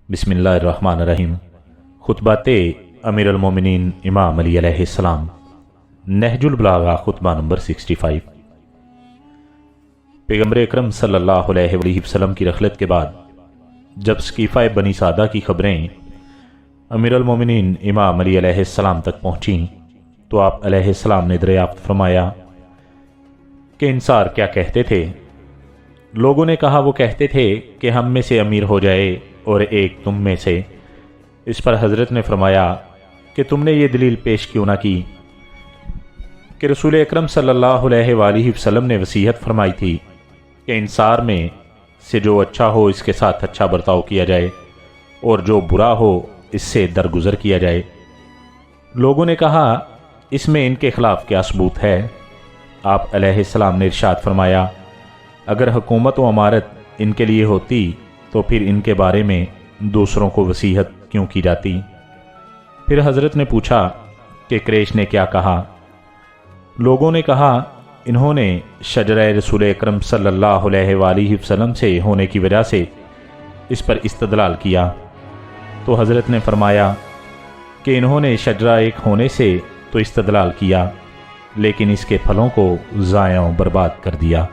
बिस्मिल्लाहिर्रहमानिर्रहीम। खुतबाते अमीरुल मोमिनीन इमाम अली अलैहिस्सलाम, नहजुल बलागा, खुतबा नंबर 65। पैगम्बर अकरम सल्लल्लाहु अलैहि वसल्लम की रखलत के बाद जब सकीफ़ा बनी सादा की खबरें अमीरुल मोमिनीन इमाम अली अलैहिस्सलाम तक पहुँचीं तो आप अलैहिस्सलाम ने दरियाफ्त फरमाया कि इंसार क्या कहते थे। लोगों ने कहा, वो कहते थे कि हम में से अमीर हो जाए और एक तुम में से। इस पर हज़रत ने फरमाया कि तुमने ये दलील पेश क्यों ना की कि रसूल अकरम सल्लल्लाहु अलैहि वसल्लम ने वसीयत फरमाई थी कि इंसार में से जो अच्छा हो इसके साथ अच्छा बर्ताव किया जाए और जो बुरा हो इससे दरगुजर किया जाए। लोगों ने कहा, इसमें इनके खिलाफ क्या सबूत है। आप अलैहिस्सलाम ने इरशाद फरमाया, अगर हुकूमत व अमारत इनके लिए होती तो फिर इनके बारे में दूसरों को वसीयत क्यों की जाती। फिर हज़रत ने पूछा कि कुरैश ने क्या कहा। लोगों ने कहा, इन्होंने शजरा रसूल अकरम सल्लल्लाहु अलैहि वसल्लम से होने की वजह से इस पर इस्तदलाल किया। तो हज़रत ने फरमाया कि इन्होंने शजरा एक होने से तो इस्तदलाल किया, लेकिन इसके फलों को ज़ाया बर्बाद कर दिया।